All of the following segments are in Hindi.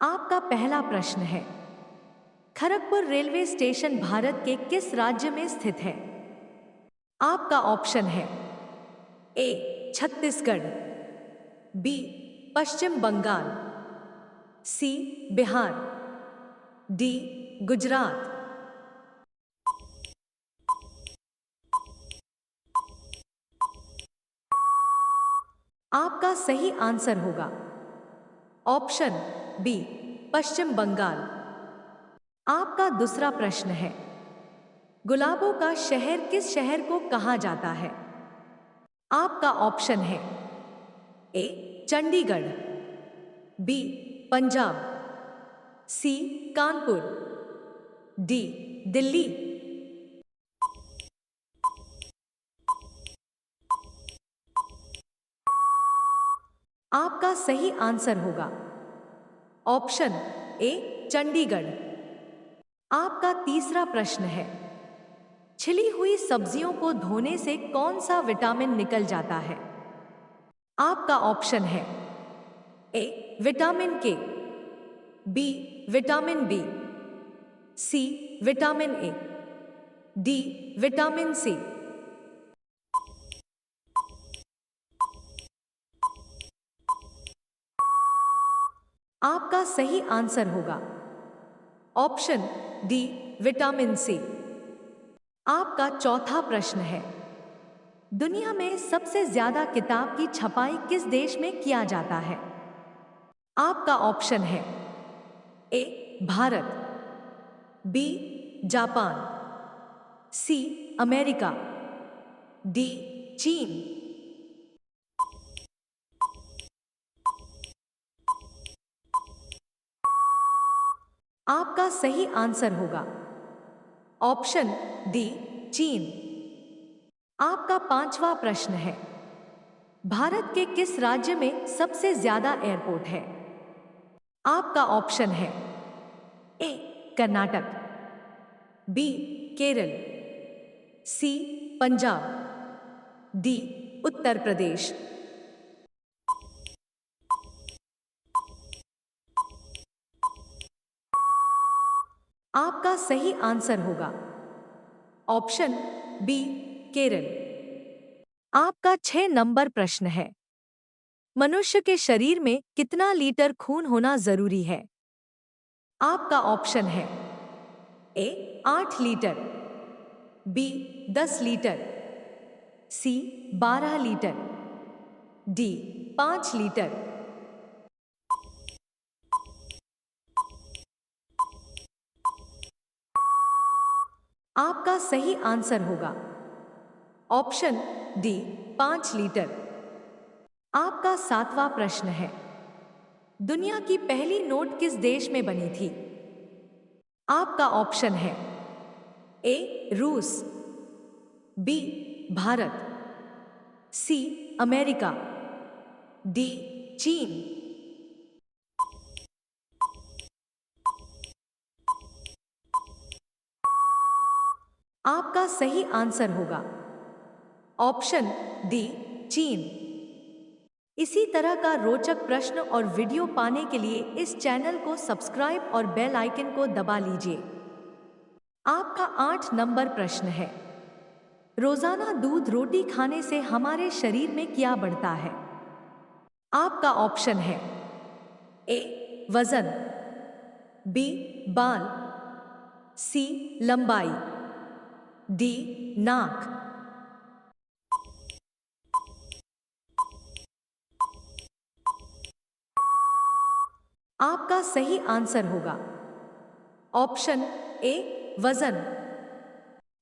आपका पहला प्रश्न है, खड़गपुर रेलवे स्टेशन भारत के किस राज्य में स्थित है? आपका ऑप्शन है ए छत्तीसगढ़, बी पश्चिम बंगाल, सी बिहार, डी गुजरात। आपका सही आंसर होगा ऑप्शन बी पश्चिम बंगाल। आपका दूसरा प्रश्न है, गुलाबों का शहर किस शहर को कहा जाता है? आपका ऑप्शन है ए चंडीगढ़, बी पंजाब, सी कानपुर, डी दिल्ली। आपका सही आंसर होगा ऑप्शन ए चंडीगढ़। आपका तीसरा प्रश्न है, छिली हुई सब्जियों को धोने से कौन सा विटामिन निकल जाता है? आपका ऑप्शन है A vitamin K, B vitamin B, C vitamin A, D vitamin C. आपका सही आंसर होगा ऑप्शन डी विटामिन सी। आपका चौथा प्रश्न है, दुनिया में सबसे ज्यादा किताब की छपाई किस देश में किया जाता है? आपका ऑप्शन है A Bharat, B Japan, C America, D चीन। आपका सही आंसर होगा ऑप्शन डी चीन। आपका पांचवा प्रश्न है, भारत के किस राज्य में सबसे ज्यादा एयरपोर्ट है? आपका ऑप्शन है ए कर्नाटक, बी केरल, सी पंजाब, डी उत्तर प्रदेश। आपका सही आंसर होगा ऑप्शन बी केरल। आपका 6 नंबर प्रश्न है, मनुष्य के शरीर में कितना लीटर खून होना जरूरी है? आपका ऑप्शन है ए 8 लीटर, बी 10 लीटर, सी 12 लीटर, डी 5 लीटर। आपका सही आंसर होगा ऑप्शन डी 5 लीटर। आपका 7वां प्रश्न है, दुनिया की पहली नोट किस देश में बनी थी? आपका ऑप्शन है ए रूस, B Bharat, C America, D चीन। आपका सही आंसर होगा ऑप्शन डी चीन। इसी तरह का रोचक प्रश्न और वीडियो पाने के लिए इस चैनल को सब्सक्राइब और बेल आइकन को दबा लीजिए। आपका 8 नंबर प्रश्न है, रोजाना दूध रोटी खाने से हमारे शरीर में क्या बढ़ता है? आपका ऑप्शन है ए वजन, बी बाल, सी लंबाई, डी नाक। आपका सही आंसर होगा ऑप्शन ए वजन।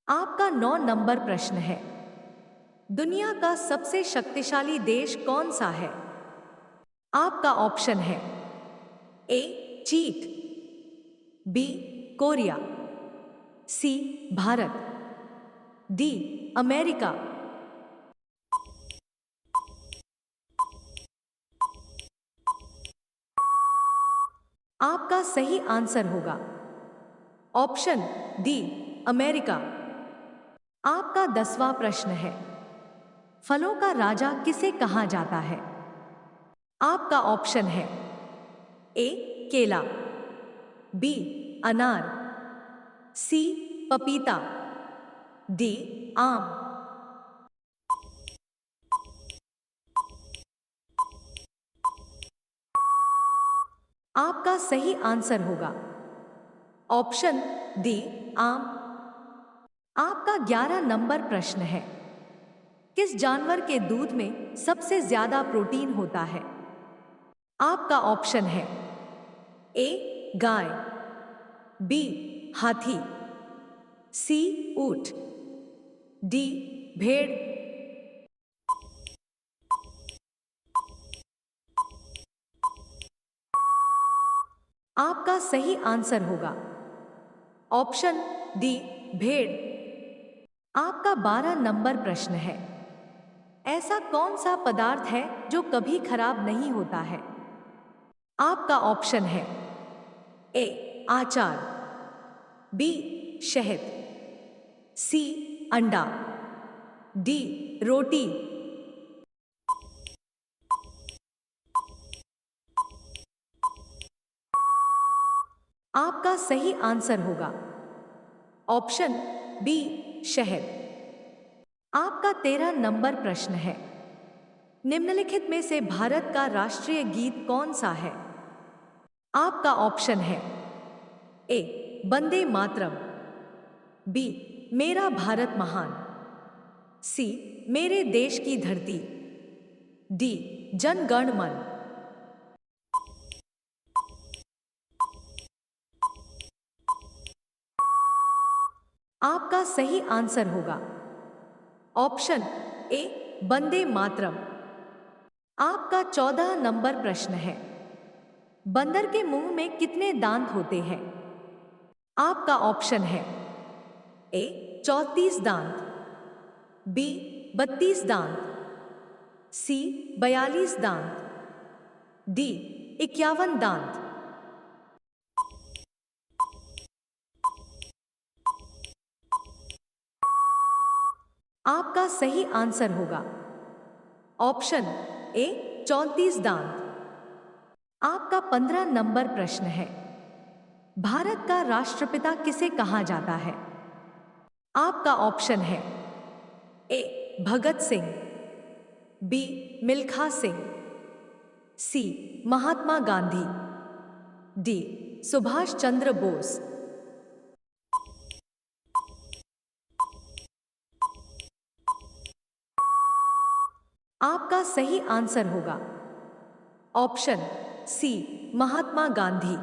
आपका 9 नंबर प्रश्न है, दुनिया का सबसे शक्तिशाली देश कौन सा है? आपका ऑप्शन है ए चीन, बी कोरिया, सी भारत, डी अमेरिका। आपका सही आंसर होगा ऑप्शन डी अमेरिका। आपका 10वां प्रश्न है, फलों का राजा किसे कहा जाता है? आपका ऑप्शन है ए केला, बी अनार, सी पपीता, डी आम। आपका सही आंसर होगा ऑप्शन डी आम। आपका 11 नंबर प्रश्न है, किस जानवर के दूध में सबसे ज्यादा प्रोटीन होता है? आपका ऑप्शन है ए गाय, बी हाथी, सी ऊंट, डी भेड़। आपका सही आंसर होगा ऑप्शन डी भेड़। आपका 12 नंबर प्रश्न है, ऐसा कौन सा पदार्थ है जो कभी खराब नहीं होता है? आपका ऑप्शन है ए आचार, बी शहद, सी अंडा, डी रोटी। आपका सही आंसर होगा ऑप्शन बी शहद। आपका 13 नंबर प्रश्न है, निम्नलिखित में से भारत का राष्ट्रीय गीत कौन सा है? आपका ऑप्शन है ए वंदे मातरम, बी मेरा भारत महान, सी मेरे देश की धरती, डी जन गण मन। आपका सही आंसर होगा ऑप्शन ए वंदे मातरम। आपका 14 नंबर प्रश्न है, बंदर के मुंह में कितने दांत होते हैं? आपका ऑप्शन है ए 34 दांत, बी 32 दांत, सी 42 दांत, डी 51 दांत। आपका सही आंसर होगा ऑप्शन ए 34 दांत। आपका 15 नंबर प्रश्न है, भारत का राष्ट्रपिता किसे कहा जाता है? आपका ऑप्शन है ए भगत सिंह, बी मिल्खा सिंह, सी महात्मा गांधी, डी सुभाष चंद्र बोस। आपका सही आंसर होगा ऑप्शन सी महात्मा गांधी।